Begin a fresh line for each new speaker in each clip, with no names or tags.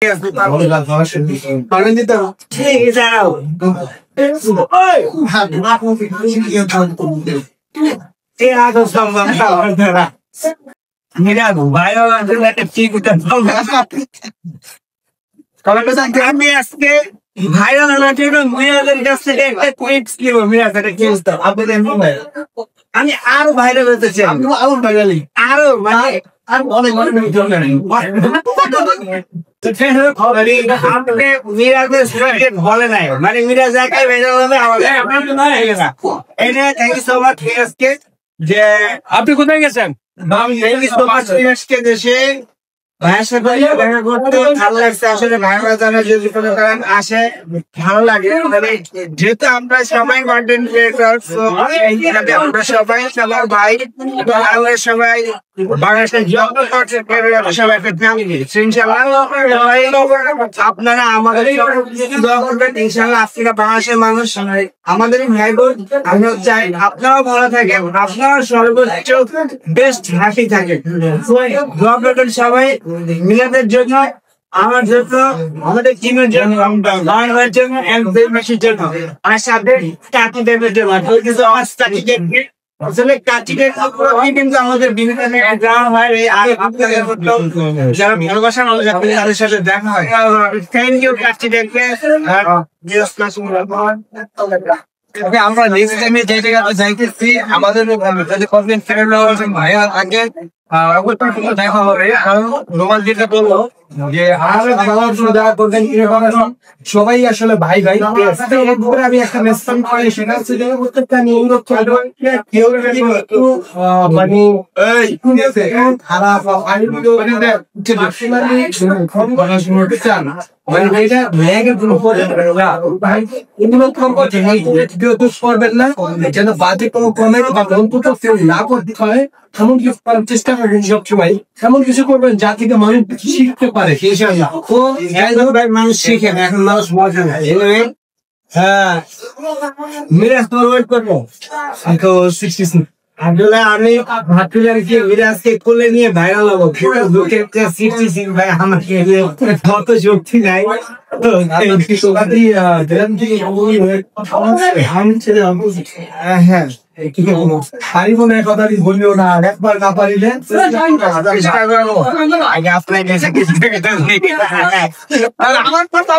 আমি আজকে ভাইরাল মিরাজের কাছ থেকে একটা কুইক স্কিল মিরাজের কি আমি আরো ভাইরাল হতে চাই, আরো মানে বলে নাই মানে মিরাজ একাই ভাইরাল হবে যে আপনি কোথায় গেছেন? দেশে ভাইয়ের সাথে দেখা করতে ভালো লাগছে। আসলে ভাইরা জানা যদি কোনো কারণ আসে ভালো লাগে, যেহেতু আমরা সবাই কন্টেন্ট ক্রিয়েটর, আমরা সবাই সবার ভাই সবাই বাংলাদেশের সবাই একটা ফ্যামিলি। আপনারা আমাদের দোয়া করবেন, ইনশাআল্লাহ আপনারা বাংলাদেশের মানুষ আমাদেরই ভাই বোন। আমরা চাই আপনারাও ভালো থাকেন, আপনারা সর্বোচ্চ বেস্ট হ্যাপি থাকেন। দোয়া করবেন সবাই মিলাদের জন্য, আমার জন্য, আমাদের টিমের জন্য, আমার জন্য, দেশবাসীর জন্য, আর সাথে কাটিদের জন্য। আসলে কাটিদের কিন্তু আমাদের বিভিন্ন যারা ভালোবাসা তাদের সাথে দেখা হয়। থ্যাংক ইউ কাটিদেরকে। আমরা নেক্সট টাইমে যে জায়গাতে যাইতেছি আমাদের ভাইয়া আগে দেখা হবে। রোমান যেটা বললো যে সবাই আসলে ভাই ভাই। আমি একটা মেসেজ করি, সেটা হচ্ছে যে প্রত্যেকটা নিয়মিত মানে খারাপ করবেন না, যেন বাজে কোনো কমেন্ট বা মন্তব্য না করতে হয় এমন কিছু করার চেষ্টা করবেন সবসময়। এমন কিছু করবেন যা থেকে মানুষ শিখতে পারে। মানুষ শিখে না, এখন মানুষ মজা নেয়। হ্যাঁ, মিরাজ তোর ওয়েট করবো। আসলে আমি ভাবছি কি মিরাজকে কোলে নিয়ে ভাইরাল হবো, ভাই আমাকে কত শক্তি নাই। হ্যাঁ, পারিব না কথাটি বললেও না, একবার না পারিলে আগে আপনার কাছে কিছু আমার কথা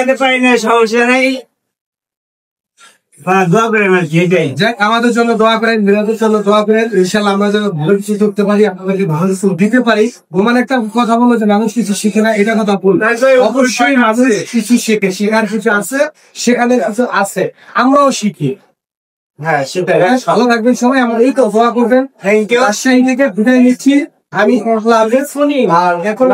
আমাদের সমস্যা নেই, আমাদের জন্য দোয়া করেন, বিরাটের জন্য দোয়া করেন। ইনশাআল্লাহ আমরা যেন ভালো কিছু করতে পারি, আপনাদেরকে ভালো কিছু দিতে পারি। ওমান একটা কথা বলো যে মানুষ কিছু শিখে না, এটা কথা বল। অবশ্যই মানুষ কিছু শেখে, শেখার কিছু আছে, সেখানে কিছু আছে, আমরাও শিখি। হ্যাঁ, সেটাই। ভালো থাকবেন সবাই, আমার এই তো দোয়া করবেন। রাজশাহী থেকে বিদায় নিচ্ছি আমি। আর এখন